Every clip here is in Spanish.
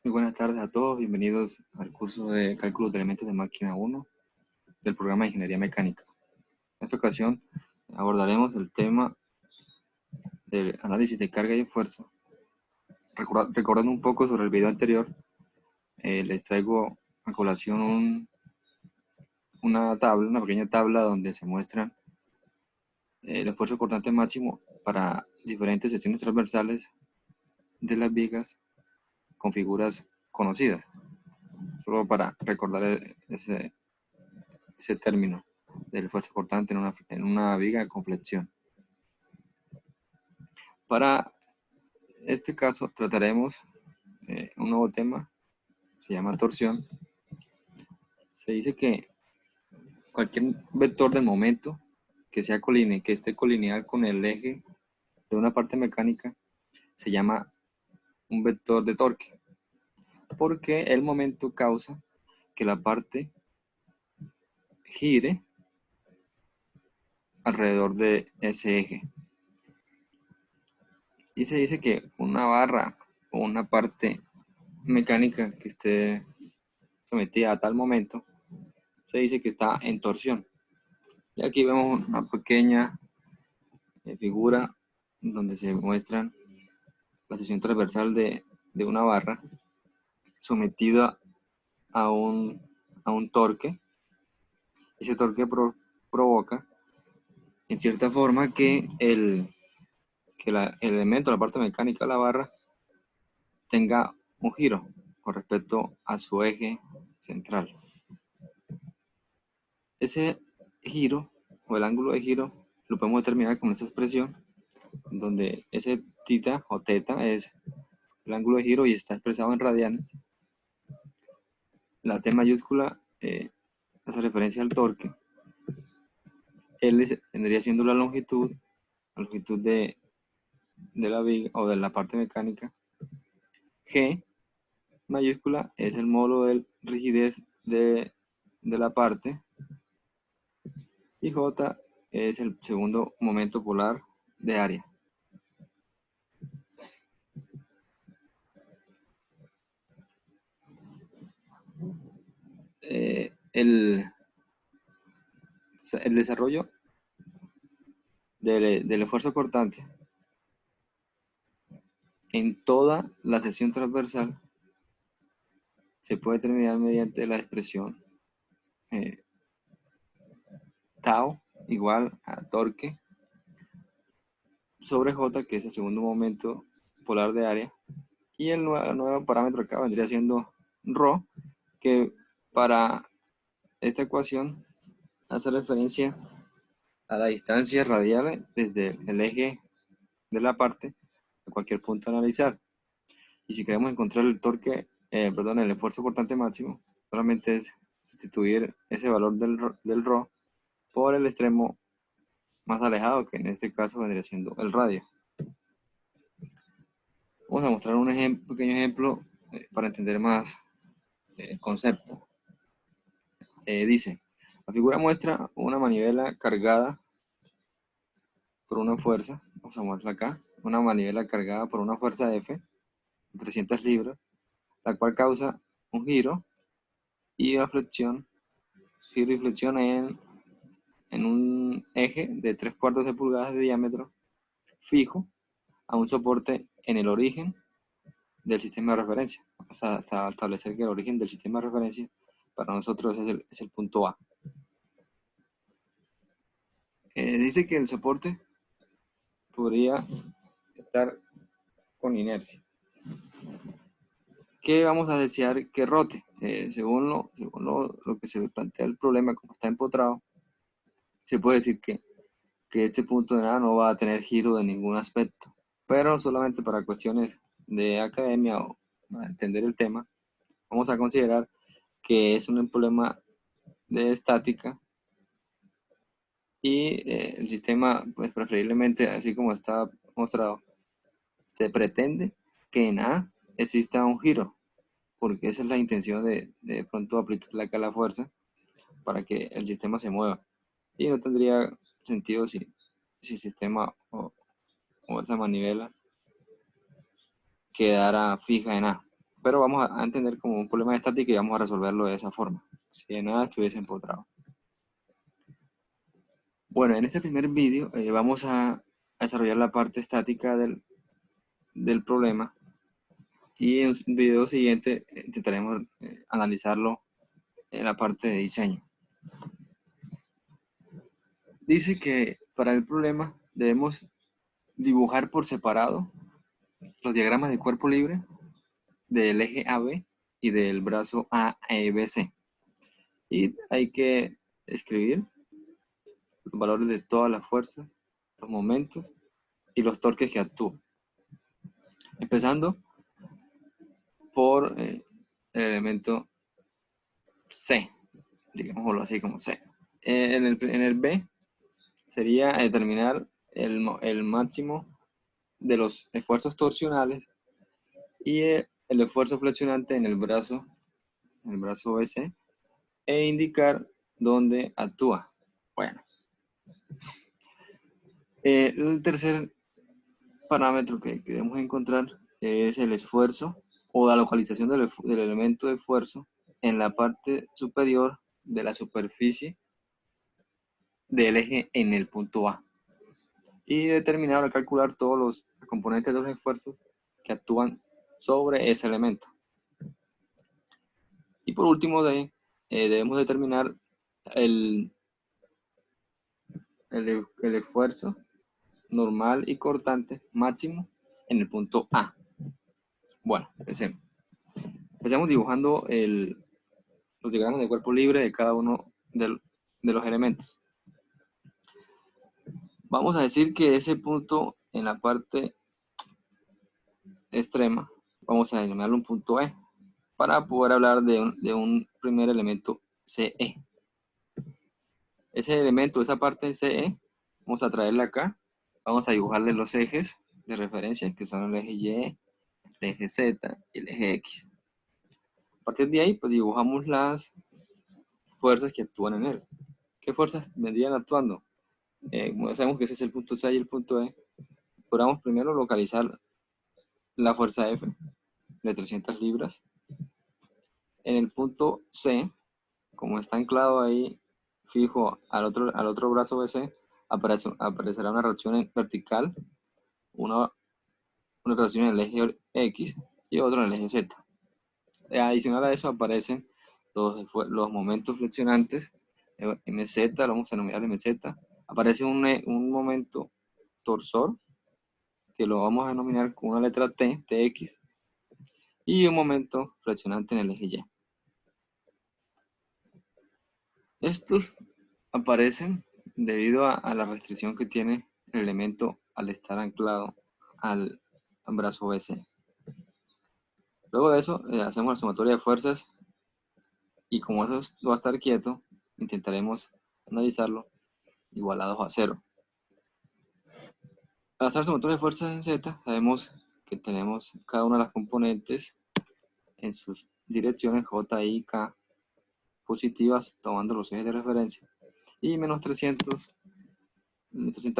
Muy buenas tardes a todos, bienvenidos al curso de Cálculos de Elementos de Máquina 1 del programa de Ingeniería Mecánica. En esta ocasión abordaremos el tema del análisis de carga y esfuerzo. Recordando un poco sobre el video anterior, les traigo a colación una pequeña tabla donde se muestra el esfuerzo cortante máximo para diferentes secciones transversales de las vigas con figuras conocidas, solo para recordar ese término del esfuerzo cortante en una viga con flexión. Para este caso trataremos un nuevo tema, se llama torsión. Se dice que cualquier vector del momento que esté colineal con el eje de una parte mecánica se llama un vector de torque, porque el momento causa que la parte gire alrededor de ese eje. Y se dice que una barra o una parte mecánica que esté sometida a tal momento se dice que está en torsión. Y aquí vemos una pequeña figura donde se muestran la sección transversal de una barra sometida a un torque. Ese torque provoca en cierta forma que el elemento, la parte mecánica de la barra, tenga un giro con respecto a su eje central. Ese giro o el ángulo de giro lo podemos determinar con esa expresión donde ese tita o teta es el ángulo de giro y está expresado en radianes. La T mayúscula hace referencia al torque. L vendría siendo la longitud de la viga o de la parte mecánica. G mayúscula es el módulo de rigidez de la parte. Y J es el segundo momento polar de área. El desarrollo del esfuerzo cortante en toda la sección transversal se puede determinar mediante la expresión tau igual a torque sobre J, que es el segundo momento polar de área, y el nuevo parámetro acá vendría siendo ρ, que para esta ecuación hace referencia a la distancia radial desde el eje de la parte a cualquier punto a analizar. Y si queremos encontrar el torque, el esfuerzo cortante máximo, solamente es sustituir ese valor del ρ por el extremo más alejado, que en este caso vendría siendo el radio. Vamos a mostrar un pequeño ejemplo para entender más el concepto. Dice, la figura muestra una manivela cargada por una fuerza, vamos a mostrarla acá, una manivela cargada por una fuerza F, de 300 libras, la cual causa un giro y una flexión, giro y flexión en un eje de 3/4 de pulgadas de diámetro fijo a un soporte en el origen del sistema de referencia. Vamos a establecer que el origen del sistema de referencia para nosotros es el punto A. Dice que el soporte podría estar con inercia. ¿Qué vamos a desear que rote? Según lo que se plantea el problema, como está empotrado, se puede decir que este punto de nada no va a tener giro de ningún aspecto, pero solamente para cuestiones de academia o para entender el tema, vamos a considerar que es un problema de estática y el sistema, pues preferiblemente, así como está mostrado, se pretende que en A exista un giro, porque esa es la intención de pronto aplicarle acá la fuerza para que el sistema se mueva. Y no tendría sentido si el sistema o esa manivela quedara fija en A. pero vamos a entender como un problema de estática y vamos a resolverlo de esa forma, si de nada estuviese empotrado. Bueno, en este primer vídeo vamos a desarrollar la parte estática del problema, y en el video siguiente intentaremos analizarlo en la parte de diseño. Dice que para el problema debemos dibujar por separado los diagramas de cuerpo libre del eje AB y del brazo ABC. Y hay que escribir los valores de todas las fuerzas, los momentos y los torques que actúan. Empezando por el elemento C, digámoslo así como C. En el B sería determinar el máximo de los esfuerzos torsionales y el esfuerzo flexionante en el brazo BC, e indicar dónde actúa. Bueno, el tercer parámetro que debemos encontrar es el esfuerzo o la localización del elemento de esfuerzo en la parte superior de la superficie del eje en el punto A, y determinar o calcular todos los componentes de los esfuerzos que actúan sobre ese elemento. Y por último, debemos determinar el esfuerzo normal y cortante máximo en el punto A. Bueno, empecemos. Empecemos dibujando los diagramas de cuerpo libre de cada uno de los elementos. Vamos a decir que ese punto en la parte extrema, vamos a denominarlo un punto E, para poder hablar de un primer elemento CE. Ese elemento, esa parte CE, vamos a traerla acá, vamos a dibujarle los ejes de referencia, que son el eje Y, el eje Z y el eje X. A partir de ahí, pues dibujamos las fuerzas que actúan en él. ¿Qué fuerzas vendrían actuando? Como ya sabemos que ese es el punto C y el punto E, podamos primero localizar la fuerza F de 300 libras. En el punto C, como está anclado ahí fijo al otro brazo BC, aparecerá una reacción vertical, una reacción en el eje X y otra en el eje Z. Adicional a eso aparecen los momentos flexionantes, MZ, lo vamos a denominar MZ. Aparece un momento torsor, que lo vamos a denominar con una letra T, TX, y un momento flexionante en el eje Y. Estos aparecen debido a la restricción que tiene el elemento al estar anclado al brazo BC. Luego de eso, hacemos la sumatoria de fuerzas, y como eso va a estar quieto, intentaremos analizarlo igualados a 0. Al hacer sumatoria de fuerzas en Z, sabemos que tenemos cada una de las componentes en sus direcciones J, I, K positivas, tomando los ejes de referencia, y menos 300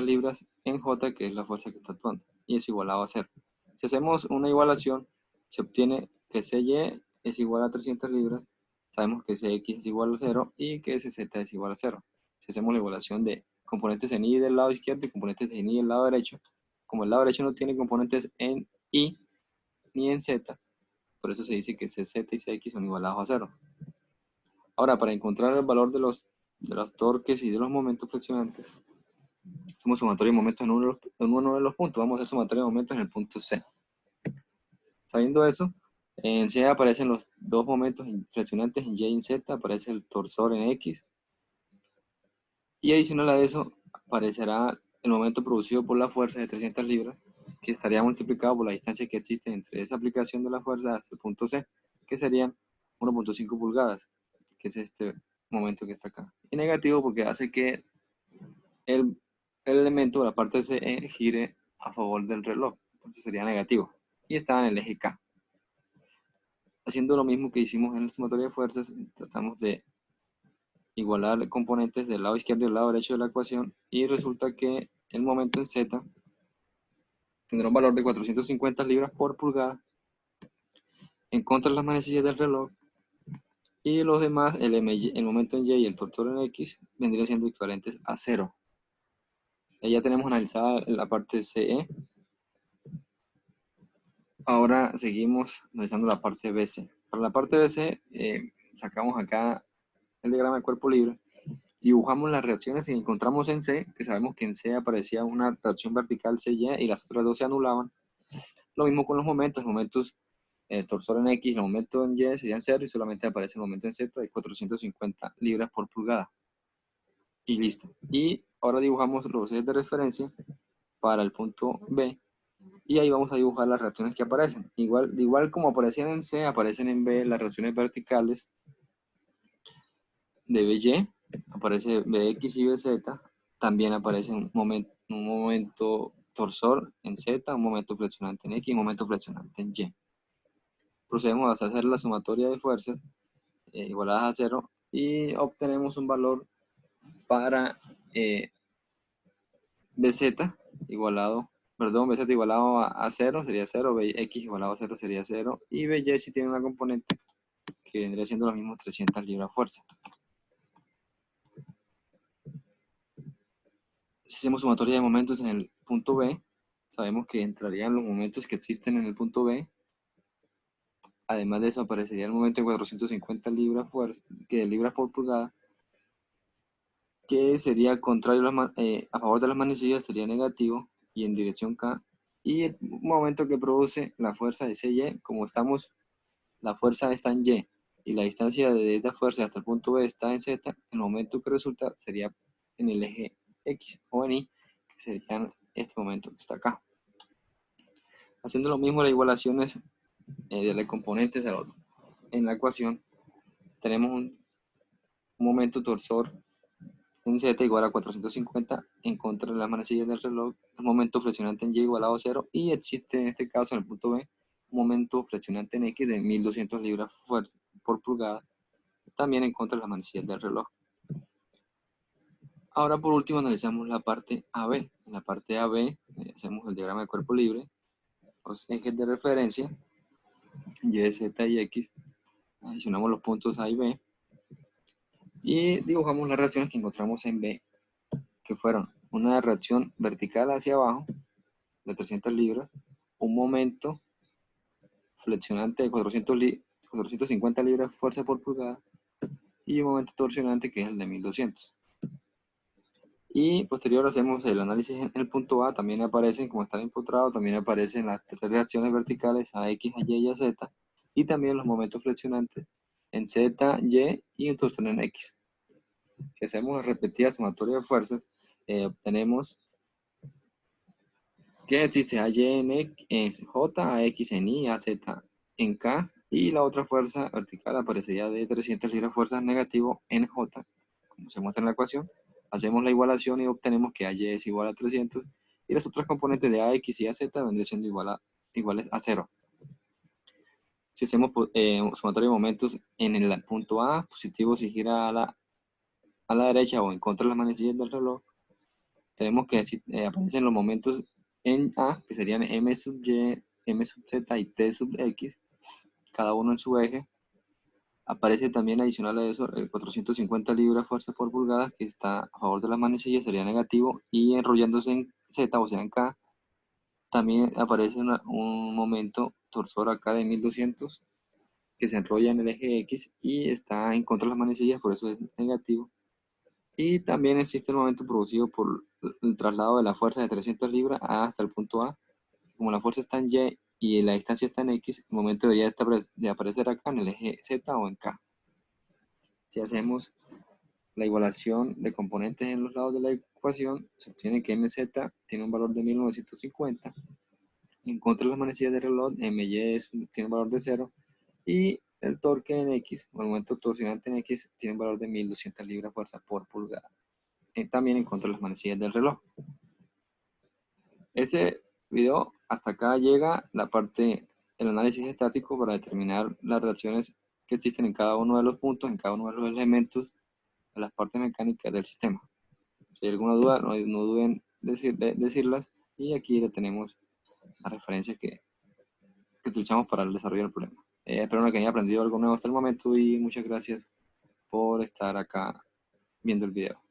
libras en J, que es la fuerza que está actuando, y es igualado a 0. Si hacemos una igualación, se obtiene que CY es igual a 300 libras, sabemos que CX es igual a 0 y que CZ es igual a 0. Si hacemos la igualación de componentes en Y del lado izquierdo y componentes en Y del lado derecho, como el lado derecho no tiene componentes en Y ni en Z, por eso se dice que CZ y CX son igualados a 0. Ahora, para encontrar el valor de los torques y de los momentos flexionantes, hacemos sumatoria de momentos en uno de los puntos. Vamos a hacer sumatoria de momentos en el punto C. Sabiendo eso, en C aparecen los dos momentos flexionantes en Y y en Z, aparece el torsor en X. Y adicional a eso, aparecerá el momento producido por la fuerza de 300 libras, que estaría multiplicado por la distancia que existe entre esa aplicación de la fuerza hasta el punto C, que serían 1.5 pulgadas, que es este momento que está acá. Y negativo porque hace que el elemento de la parte CE gire a favor del reloj, entonces sería negativo, y está en el eje K. Haciendo lo mismo que hicimos en la sumatoria de fuerzas, tratamos de igualar componentes del lado izquierdo y del lado derecho de la ecuación, y resulta que el momento en Z tendrá un valor de 450 libras por pulgada, en contra de las manecillas del reloj, y los demás, el momento en Y y el torsor en X, vendrían siendo equivalentes a 0. Ya tenemos analizada la parte CE. Ahora seguimos analizando la parte BC. Para la parte BC, sacamos acá el diagrama de cuerpo libre, dibujamos las reacciones y encontramos en C, que sabemos que en C aparecía una reacción vertical CY y las otras dos se anulaban. Lo mismo con los momentos torsor en X, el momento en Y serían 0 y solamente aparece el momento en Z de 450 libras por pulgada. Y listo. Y ahora dibujamos los ejes de referencia para el punto B y ahí vamos a dibujar las reacciones que aparecen. Igual como aparecían en C, aparecen en B las reacciones verticales de BY, aparece BX y BZ, también aparece un momento torsor en Z, un momento flexionante en X y un momento flexionante en Y. Procedemos a hacer la sumatoria de fuerzas igualadas a 0 y obtenemos un valor para BZ igualado, BZ igualado a 0 sería 0, BX igualado a 0 sería 0 y BY si tiene una componente que vendría siendo lo mismo 300 libras fuerza. Si hacemos sumatoria de momentos en el punto B, sabemos que entrarían los momentos que existen en el punto B. Además de eso, aparecería el momento de 450 libras, libras por pulgada, que sería contrario a favor de las manecillas, sería negativo y en dirección K. Y el momento que produce la fuerza de CY, como la fuerza está en Y y la distancia de esta fuerza hasta el punto B está en Z, el momento que resulta sería en el eje X o en Y, que sería este momento que está acá. Haciendo lo mismo las igualaciones de los componentes en la ecuación, tenemos un momento torsor en Z igual a 450 en contra de las manecillas del reloj, el momento flexionante en Y igualado a 0 y existe en este caso en el punto B un momento flexionante en X de 1200 libras por pulgada, también en contra de las manecillas del reloj. Ahora por último analizamos la parte AB. En la parte AB hacemos el diagrama de cuerpo libre, los ejes de referencia, Y, Z y X, adicionamos los puntos A y B y dibujamos las reacciones que encontramos en B, que fueron una reacción vertical hacia abajo de 300 libras, un momento flexionante de 450 libras fuerza por pulgada y un momento torsionante que es el de 1200. Y posterior hacemos el análisis en el punto A, también aparecen, como está empotrado, también aparecen las tres reacciones verticales a X, a Y y a Z, y también los momentos flexionantes en Z, Y y en torsión en X. Si hacemos la repetida sumatoria de fuerzas, obtenemos que existe a Y en J, a X en Y, a Z en K, y la otra fuerza vertical aparecería de 300 libras fuerzas negativo en J, como se muestra en la ecuación. Hacemos la igualación y obtenemos que AY es igual a 300 y las otras componentes de AX y AZ vendrían siendo iguales a 0. Si hacemos sumatoria de momentos en el punto A, positivo si gira a la derecha o en contra de las manecillas del reloj, tenemos que aparecen los momentos en A, que serían M sub Y, M sub Z y T sub X, cada uno en su eje. Aparece también adicional a eso el 450 libras fuerza por pulgada, que está a favor de las manecillas, sería negativo, y enrollándose en Z, o sea en K, también aparece un momento torsor acá de 1200, que se enrolla en el eje X y está en contra de las manecillas, por eso es negativo. Y también existe el momento producido por el traslado de la fuerza de 300 libras hasta el punto A. Como la fuerza está en Y y la distancia está en X, el momento debería de aparecer acá en el eje Z o en K. Si hacemos la igualación de componentes en los lados de la ecuación, se obtiene que MZ tiene un valor de 1950. En contra de las manecillas de reloj, MY tiene un valor de 0. Y el torque en X, o el momento torsionante en X, tiene un valor de 1200 libras fuerza por pulgada. También en contra de las manecillas del reloj. Ese video, hasta acá llega la parte del análisis estático para determinar las reacciones que existen en cada uno de los puntos, en cada uno de los elementos de las partes mecánicas del sistema. Si hay alguna duda, no duden de decirlas, y aquí le tenemos las referencias que utilizamos para el desarrollo del problema. Espero que hayan aprendido algo nuevo hasta el momento y muchas gracias por estar acá viendo el video.